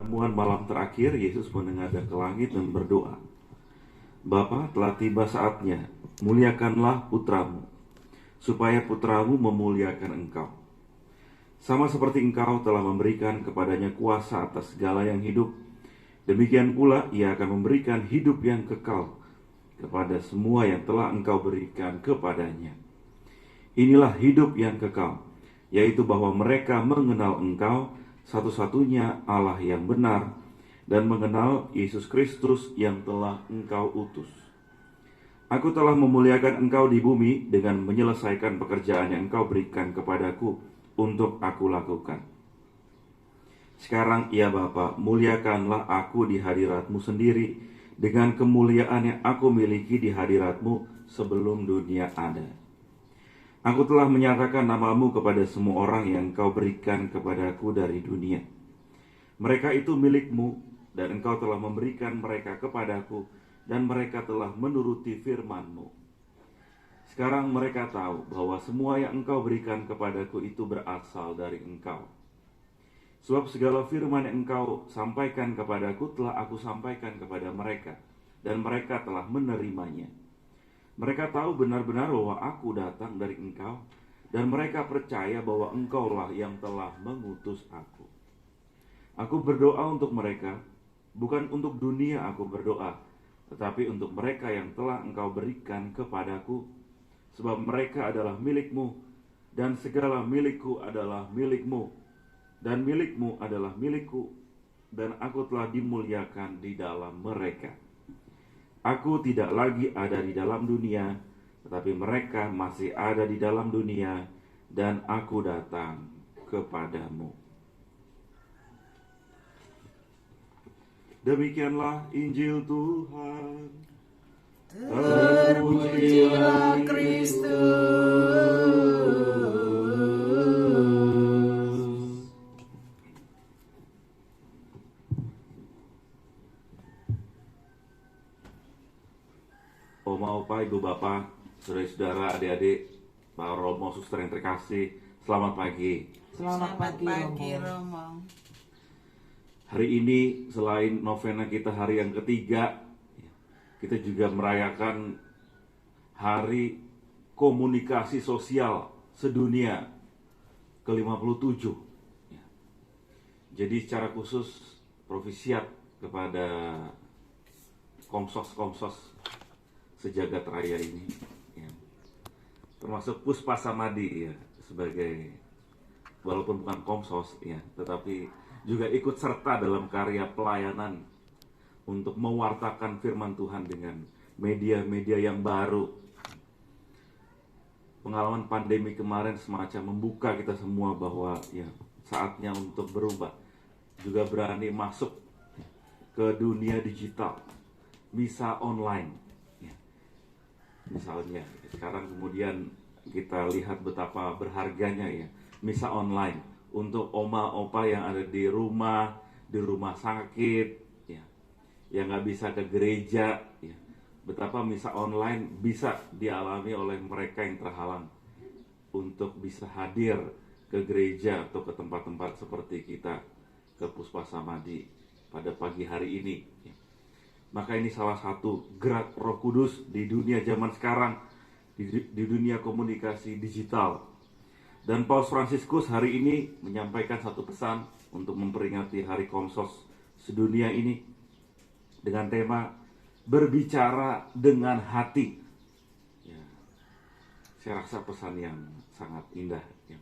Pertemuan malam terakhir, Yesus menengadah ke langit dan berdoa, "Bapa, telah tiba saatnya, muliakanlah putramu, supaya putramu memuliakan engkau. Sama seperti engkau telah memberikan kepadanya kuasa atas segala yang hidup, demikian pula ia akan memberikan hidup yang kekal kepada semua yang telah engkau berikan kepadanya. Inilah hidup yang kekal, yaitu bahwa mereka mengenal engkau, satu-satunya Allah yang benar, dan mengenal Yesus Kristus yang telah engkau utus. Aku telah memuliakan engkau di bumi dengan menyelesaikan pekerjaan yang engkau berikan kepadaku untuk aku lakukan. Sekarang ya Bapa, muliakanlah aku di hadiratmu sendiri dengan kemuliaan yang aku miliki di hadiratmu sebelum dunia ada. Aku telah menyatakan namamu kepada semua orang yang engkau berikan kepadaku dari dunia. Mereka itu milikmu, dan engkau telah memberikan mereka kepadaku, dan mereka telah menuruti firman-Mu. Sekarang mereka tahu bahwa semua yang engkau berikan kepadaku itu berasal dari engkau. Sebab segala firman yang engkau sampaikan kepadaku telah aku sampaikan kepada mereka, dan mereka telah menerimanya. Mereka tahu benar-benar bahwa aku datang dari engkau, dan mereka percaya bahwa engkaulah yang telah mengutus aku. Aku berdoa untuk mereka, bukan untuk dunia aku berdoa, tetapi untuk mereka yang telah engkau berikan kepadaku, sebab mereka adalah milikmu, dan segala milikku adalah milikmu, dan milikmu adalah milikku, dan aku telah dimuliakan di dalam mereka. Aku tidak lagi ada di dalam dunia, tetapi mereka masih ada di dalam dunia, dan aku datang kepadamu." Demikianlah Injil Tuhan. Terpujilah Kristus. Oma, Opa, Ibu, Bapak, saudara-saudara, adik-adik, Pak Romo, suster yang terkasih, selamat pagi. Selamat pagi, Romo. Hari ini selain novena kita hari yang ketiga, kita juga merayakan Hari Komunikasi Sosial Sedunia ke-57. Jadi secara khusus provisiat kepada komsos-komsos sejagat raya ini, ya. Termasuk Puspa Samadi, ya, sebagai, walaupun bukan komsos, ya, tetapi juga ikut serta dalam karya pelayanan untuk mewartakan firman Tuhan dengan media-media yang baru. Pengalaman pandemi kemarin semacam membuka kita semua bahwa ya saatnya untuk berubah, juga berani masuk ke dunia digital, misa online, ya. Misalnya sekarang kemudian kita lihat betapa berharganya ya misa online untuk oma opa yang ada di rumah sakit, ya, yang nggak bisa ke gereja, ya. Betapa misa online bisa dialami oleh mereka yang terhalang untuk bisa hadir ke gereja atau ke tempat-tempat seperti kita, ke Puspa Samadi pada pagi hari ini, ya. Maka ini salah satu gerak Roh Kudus di dunia zaman sekarang, di dunia komunikasi digital. Dan Paus Fransiskus hari ini menyampaikan satu pesan untuk memperingati Hari Komsos Sedunia ini dengan tema berbicara dengan hati. Ya, saya rasa pesan yang sangat indah, ya.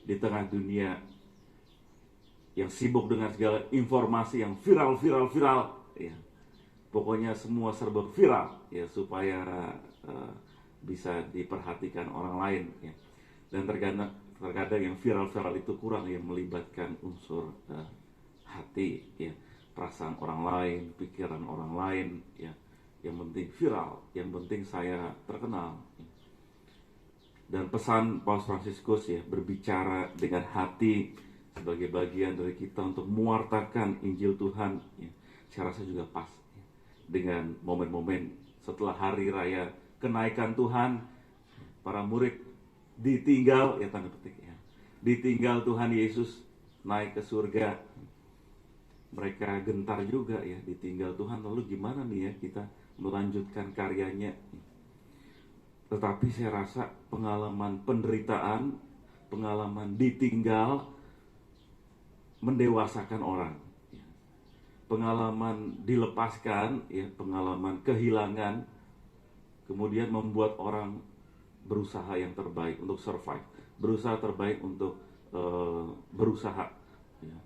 Di tengah dunia yang sibuk dengan segala informasi yang viral, ya. Pokoknya semua serba viral, ya, supaya bisa diperhatikan orang lain, ya. Dan terkadang yang viral itu kurang yang melibatkan unsur hati, ya, perasaan orang lain, pikiran orang lain, ya. Yang penting viral, yang penting saya terkenal, ya. Dan pesan Paus Fransiskus, ya, berbicara dengan hati sebagai bagian dari kita untuk mewartakan Injil Tuhan, ya, saya rasa juga pas, ya, dengan momen-momen setelah hari raya kenaikan Tuhan, para murid ditinggal, ya, tanda petik, ya, ditinggal Tuhan Yesus naik ke surga. mereka gentar juga ya ditinggal Tuhan, lalu gimana nih ya kita melanjutkan karyanya. Tetapi saya rasa pengalaman penderitaan, pengalaman ditinggal mendewasakan orang. Pengalaman dilepaskan, ya, pengalaman kehilangan, kemudian membuat orang berusaha yang terbaik untuk survive, berusaha terbaik untuk berusaha. Ya.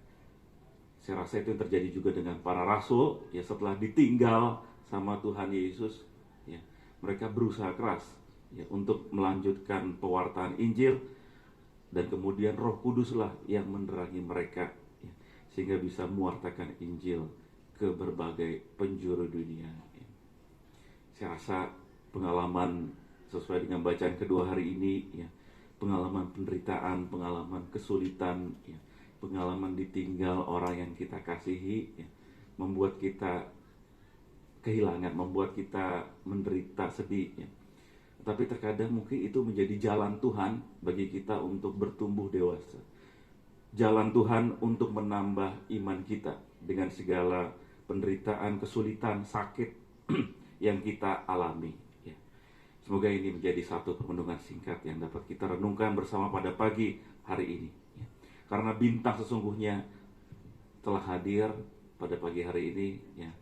Saya rasa itu yang terjadi juga dengan para rasul. Ya, setelah ditinggal sama Tuhan Yesus, ya, mereka berusaha keras ya, untuk melanjutkan pewartaan Injil, dan kemudian Roh Kuduslah yang menerangi mereka ya, sehingga bisa mewartakan Injil ke berbagai penjuru dunia. Ya. Saya rasa pengalaman sesuai dengan bacaan kedua hari ini, ya, pengalaman penderitaan, pengalaman kesulitan, ya, pengalaman ditinggal orang yang kita kasihi, ya, membuat kita kehilangan, membuat kita menderita, sedih. Ya. Tapi terkadang mungkin itu menjadi jalan Tuhan bagi kita untuk bertumbuh dewasa. Jalan Tuhan untuk menambah iman kita dengan segala penderitaan, kesulitan, sakit yang kita alami. Semoga ini menjadi satu perenungan singkat yang dapat kita renungkan bersama pada pagi hari ini. Karena bintang sesungguhnya telah hadir pada pagi hari ini, ya.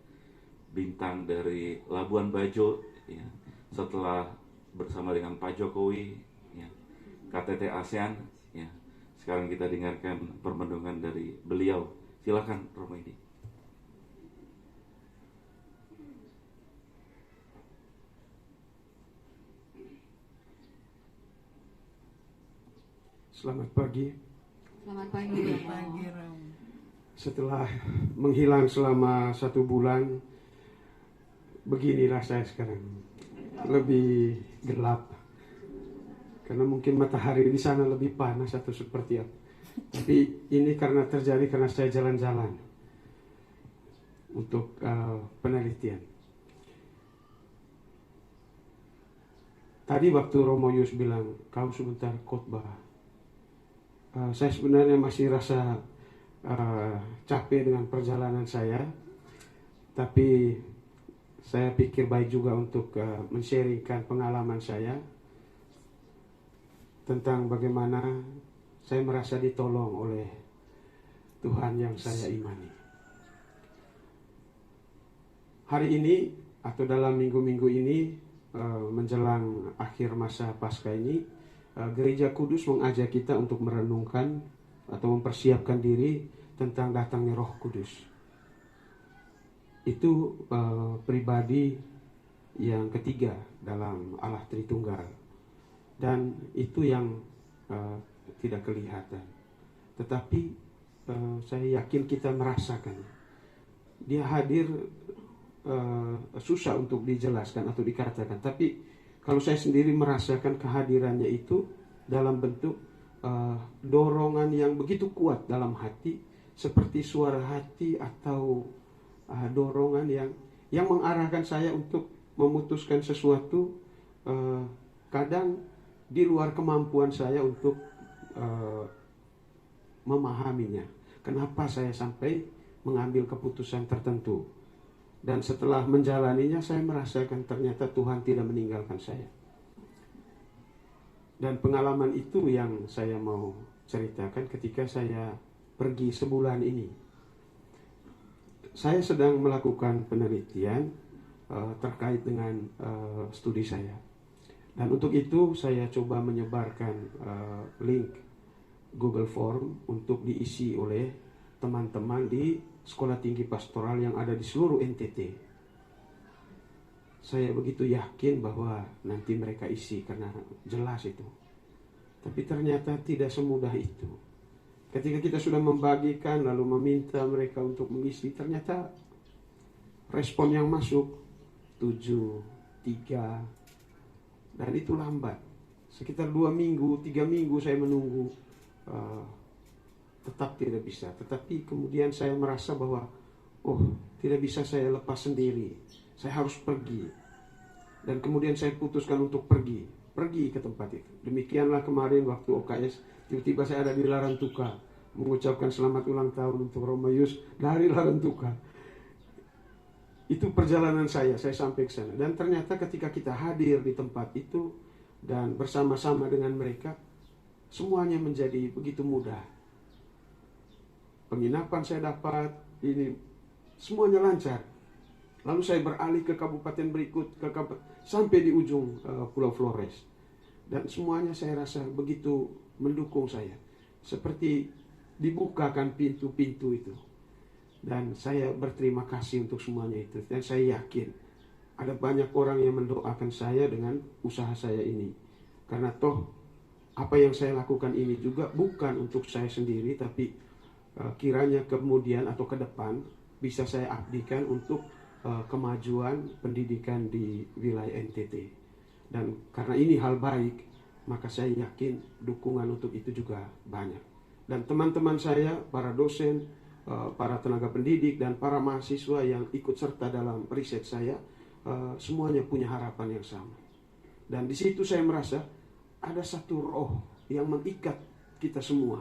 Bintang dari Labuan Bajo, ya. Setelah bersama dengan Pak Jokowi, ya, KTT ASEAN, ya. Sekarang kita dengarkan permenungan dari beliau. Silakan, Romaidi. Selamat pagi. Selamat pagi, Rom. Setelah menghilang selama 1 bulan, beginilah saya sekarang. Lebih gelap. Karena mungkin matahari di sana lebih panas atau seperti apa. Tapi ini karena terjadi karena saya jalan-jalan untuk penelitian. Tadi waktu Romo Yus bilang, kau sebentar khotbah. Saya sebenarnya masih rasa capek dengan perjalanan saya, tapi saya pikir baik juga untuk men-sharingkan pengalaman saya tentang bagaimana saya merasa ditolong oleh Tuhan yang saya imani. Hari ini atau dalam minggu-minggu ini menjelang akhir masa Paskah ini, Gereja Kudus mengajak kita untuk merenungkan atau mempersiapkan diri tentang datangnya Roh Kudus. Itu pribadi yang ketiga dalam Allah Tritunggal, dan itu yang tidak kelihatan. Tetapi saya yakin kita merasakan Dia hadir. Susah untuk dijelaskan atau dikatakan, tapi kalau saya sendiri merasakan kehadirannya itu dalam bentuk dorongan yang begitu kuat dalam hati, seperti suara hati atau dorongan yang mengarahkan saya untuk memutuskan sesuatu, kadang di luar kemampuan saya untuk memahaminya. Kenapa saya sampai mengambil keputusan tertentu? Dan setelah menjalaninya, saya merasakan ternyata Tuhan tidak meninggalkan saya. Dan pengalaman itu yang saya mau ceritakan ketika saya pergi sebulan ini. Saya sedang melakukan penelitian terkait dengan studi saya. Dan untuk itu saya coba menyebarkan link Google Form untuk diisi oleh teman-teman di Sekolah Tinggi Pastoral yang ada di seluruh NTT. Saya begitu yakin bahwa nanti mereka isi karena jelas itu. Tapi ternyata tidak semudah itu. Ketika kita sudah membagikan lalu meminta mereka untuk mengisi, ternyata respon yang masuk 7, 3, dan itu lambat. Sekitar 2 minggu, 3 minggu saya menunggu, tetap tidak bisa. Tetapi kemudian saya merasa bahwa tidak bisa saya lepas sendiri, saya harus pergi. Dan kemudian saya putuskan untuk pergi ke tempat itu. Demikianlah kemarin waktu OKS, tiba-tiba saya ada di Larantuka, mengucapkan selamat ulang tahun untuk Romayus dari Larantuka. Itu perjalanan saya sampai ke sana. Dan ternyata ketika kita hadir di tempat itu dan bersama-sama dengan mereka, semuanya menjadi begitu mudah. Penginapan saya dapat, ini semuanya lancar. Lalu saya beralih ke kabupaten berikut, sampai di ujung Pulau Flores. Dan semuanya saya rasa begitu mendukung saya. Seperti dibukakan pintu-pintu itu. Dan saya berterima kasih untuk semuanya itu. Dan saya yakin ada banyak orang yang mendoakan saya dengan usaha saya ini. Karena toh apa yang saya lakukan ini juga bukan untuk saya sendiri, tapi kiranya kemudian atau ke depan bisa saya abdikan untuk kemajuan pendidikan di wilayah NTT. Dan karena ini hal baik, maka saya yakin dukungan untuk itu juga banyak. Dan teman-teman saya, para dosen, para tenaga pendidik, dan para mahasiswa yang ikut serta dalam riset saya, semuanya punya harapan yang sama. Dan di situ saya merasa ada satu roh yang mengikat kita semua.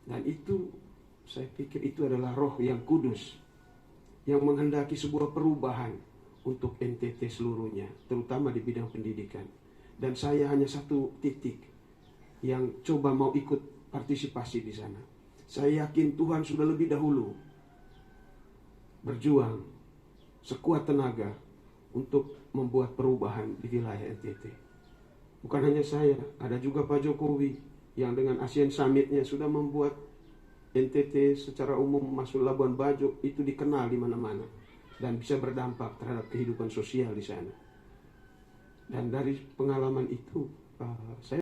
Dan itu, saya pikir itu adalah roh yang kudus, yang menghendaki sebuah perubahan untuk NTT seluruhnya, terutama di bidang pendidikan. Dan saya hanya satu titik yang coba mau ikut partisipasi di sana. Saya yakin Tuhan sudah lebih dahulu berjuang sekuat tenaga untuk membuat perubahan di wilayah NTT. Bukan hanya saya, ada juga Pak Jokowi yang dengan ASEAN Summit-nya sudah membuat NTT secara umum masuk Labuan Bajo itu dikenal di mana-mana dan bisa berdampak terhadap kehidupan sosial di sana. Dan dari pengalaman itu, saya